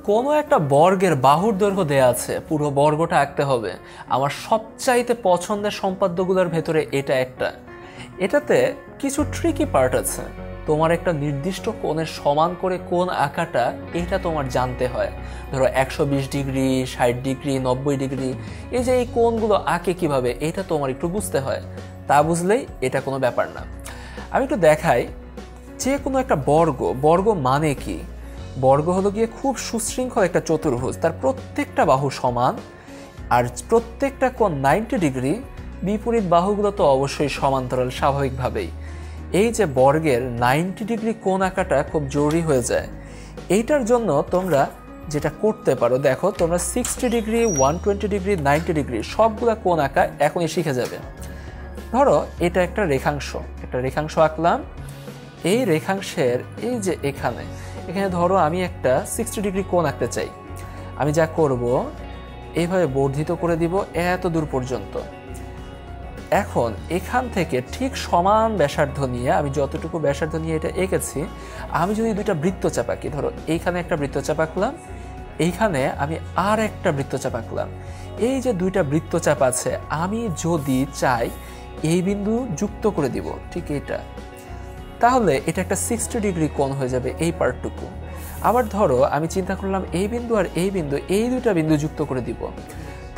কোনো একটা বর্গের বাহুর দৈর্ঘ্য দেয়া আছে, পুরো বর্গটা আঁকতে হবে। আমার সবচাইতে পছন্দের সম্পাদ্যগুলোর ভেতরে এটা একটা। এটাতে কিছু ট্রিকি পার্ট আছে। তোমার একটা নির্দিষ্ট কোণের সমান করে কোণ আঁকাটা এটা তোমার জানতে হয়। ধরো 120 ডিগ্রি, 60 ডিগ্রি, 90 ডিগ্রি, এই যে এই কোণগুলো আঁকে কিভাবে এটা তোমার একটু বুঝতে হয়। তা বুঝলেই এটা কোনো ব্যাপার না। আমি একটু দেখাই, যে কোনো একটা বর্গ মানে কি? বর্গ হলো গিয়ে খুব সুশৃঙ্খল একটা চতুর্ভুজ, তার প্রত্যেকটা বাহু সমান আর প্রত্যেকটা কোণ 90 ডিগ্রি। বিপরীত বাহুগুলো তো অবশ্যই সমান্তরাল স্বাভাবিকভাবেই। এই যে বর্গের 90 ডিগ্রি কোণ আঁকাটা খুব জরুরি হয়ে যায়। এইটার জন্য তোমরা যেটা করতে পারো, দেখো তোমরা 60 ডিগ্রি, 120 ডিগ্রি, 90 ডিগ্রি সবগুলা কোণ আঁকা এখনই শিখে যাবে। ধরো এটা একটা রেখাংশ আঁকলাম। এই রেখাংশের এই যে এখানে ধরো আমি একটা 60 ডিগ্রি কোণ আঁকতে চাই। আমি যা করব, এইভাবে বর্ধিত করে দিব এত দূর পর্যন্ত। এখন এখান থেকে ঠিক সমান ব্যাসার্ধ নিয়ে, আমি যতটুকু ব্যাসার্ধ নিয়ে এটা এঁকেছি, আমি যদি দুইটা বৃত্তচাপ আঁকি, ধরো এইখানে একটা বৃত্তচাপ আঁকলাম, এইখানে আমি আর একটা বৃত্তচাপ আঁকলাম। এই যে দুইটা বৃত্তচাপ আছে, আমি যদি চাই এই বিন্দু যুক্ত করে দিব ঠিক এটা, তাহলে এটা একটা 60 ডিগ্রি কোণ হয়ে যাবে এই পার্টটুকু। আবার ধরো আমি চিন্তা করলাম এই বিন্দু আর এই বিন্দু, এই দুইটা বিন্দু যুক্ত করে দিব,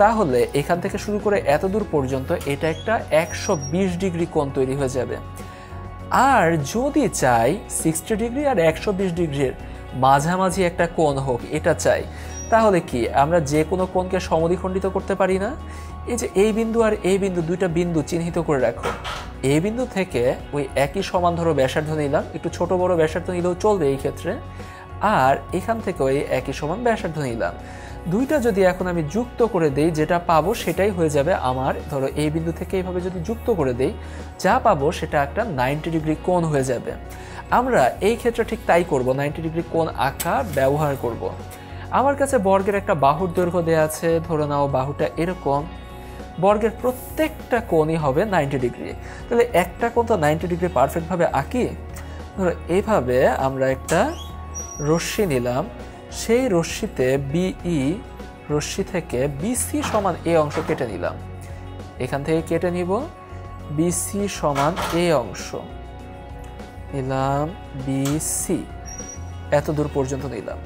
তাহলে এখান থেকে শুরু করে এত দূর পর্যন্ত এটা একটা 120 ডিগ্রি কোণ তৈরি হয়ে যাবে। আর যদি চাই 60 ডিগ্রি আর 120 ডিগ্রির মাঝামাঝি একটা কোণ হোক, এটা চাই, তাহলে কি আমরা যে কোনো কোণকে সমদ্বিখণ্ডিত করতে পারি না? এই যে এই বিন্দু আর এই বিন্দু, দুইটা বিন্দু চিহ্নিত করে রাখো। এই বিন্দু থেকে ওই একই সমান ধরো ব্যাসার্ধ নিলাম, একটু ছোট বড় ব্যাসার্ধ নিলেও চলবে এই ক্ষেত্রে। আর এখান থেকে ওই একই সমান ব্যাসার্ধ নিলাম। দুইটা যদি এখন আমি যুক্ত করে দেই, যেটা পাবো সেটাই হয়ে যাবে আমার। ধরো এই বিন্দু থেকে এইভাবে যদি যুক্ত করে দেই, যা পাবো সেটা একটা 90 ডিগ্রি কোণ হয়ে যাবে। আমরা এই ক্ষেত্রে ঠিক তাই করব, 90 ডিগ্রি কোণ আঁকা ব্যবহার করব। আমার কাছে বর্গের একটা বাহুর দৈর্ঘ্য দেওয়া আছে, ধরে নাও বাহুটা এরকম। বর্গের প্রত্যেকটা কোণই হবে 90 ডিগ্রি। তাহলে একটা কোণ তো 90 ডিগ্রি পারফেক্টভাবে আঁকি। ধরো এইভাবে আমরা একটা রশ্মি নিলাম, সেই রশ্মিতে বিই রশ্মি থেকে বিসি সমান এ অংশ কেটে নিলাম। এখান থেকে কেটে নিব বিসি সমান এ অংশ নিলাম, বিসি এত দূর পর্যন্ত নিলাম।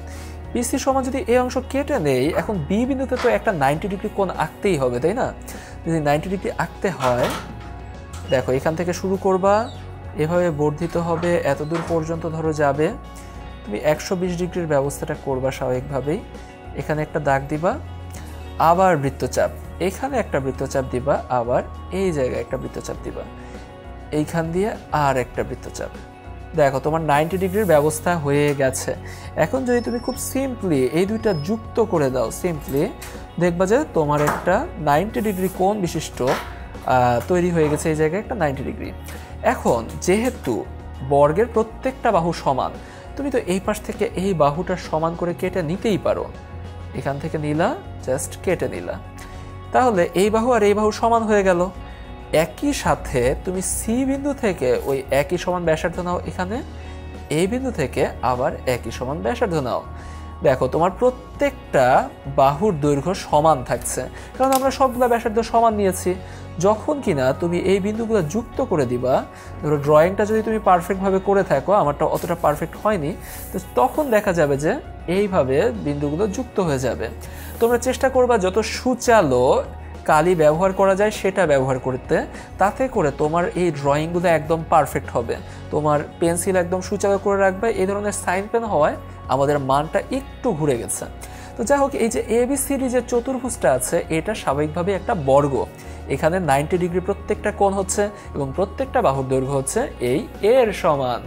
বিসি সমান যদি এ অংশ কেটে নেই, এখন বি বিন্দুতে তো একটা 90 ডিগ্রি কোণ আঁকতেই হবে, তাই না? যদি 90 ডিগ্রি আঁকতে হয়, দেখো এখান থেকে শুরু করবা, এভাবে বর্ধিত হবে এত দূর পর্যন্ত ধরো যাবে। তুমি 120 ডিগ্রির ব্যবস্থাটা করবা স্বাভাবিকভাবেই। এখানে একটা দাগ দিবা, আবার বৃত্তচাপ, এখানে একটা বৃত্তচাপ দিবা, আবার এই জায়গায় একটা বৃত্তচাপ দিবা, এইখান দিয়ে আর একটা বৃত্তচাপ। দেখো তোমার 90 ডিগ্রির ব্যবস্থা হয়ে গেছে। এখন যদি তুমি খুব সিম্পলি এই দুইটা যুক্ত করে দাও, সিম্পলি দেখবা যে তোমার একটা 90 ডিগ্রি কোণ বিশিষ্ট তৈরি হয়ে গেছে। এই জায়গায় একটা 90 ডিগ্রি। এখন যেহেতু বর্গের প্রত্যেকটা বাহু সমান, তুমি তো এই পাশ থেকে এই বাহুটা সমান করে কেটে নিতেই পারো। এখান থেকে নিলা, জাস্ট কেটে নিলা, তাহলে এই বাহু আর এই বাহু সমান হয়ে গেল। একই সাথে তুমি সি বিন্দু থেকে ওই একই সমান ব্যাসার্ধ নাও, এখানে এই বিন্দু থেকে আবার একই সমান ব্যাসার্ধ নাও। দেখো তোমার প্রত্যেকটা বাহুর দৈর্ঘ্য সমান থাকছে, কারণ আমরা সবগুলা ব্যাসার্ধ সমান নিয়েছি। যখন কিনা তুমি এই বিন্দুগুলো যুক্ত করে দিবা, ধরো ড্রয়িংটা যদি তুমি পারফেক্টভাবে করে থাকো, আমারটা অতটা পারফেক্ট হয়নি, তো তখন দেখা যাবে যে এইভাবে বিন্দুগুলো যুক্ত হয়ে যাবে। তোমরা চেষ্টা করবা যত সুচালো কালি ব্যবহার করা যায় সেটা ব্যবহার করতে, তাতে করে তোমার এই ড্রয়িংগুলো একদম পারফেক্ট হবে। তোমার পেন্সিল একদম সুচালো করে রাখবে। এই ধরনের সাইন পেন হওয়ায় আমাদের মানটা একটু ঘুরে গেছে। তো যাই হোক, এই যে এবিসিডি যে চতুর্ভুজটা আছে, এটা স্বাভাবিকভাবে একটা বর্গ। এখানে 90 ডিগ্রি প্রত্যেকটা কোণ হচ্ছে এবং প্রত্যেকটা বাহুর দৈর্ঘ্য হচ্ছে এই এর সমান।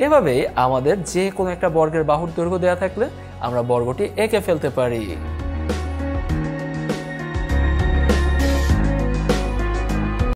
এভাবেই আমাদের যে কোনো একটা বর্গের বাহুর দৈর্ঘ্য দেওয়া থাকলে আমরা বর্গটি এঁকে ফেলতে পারি।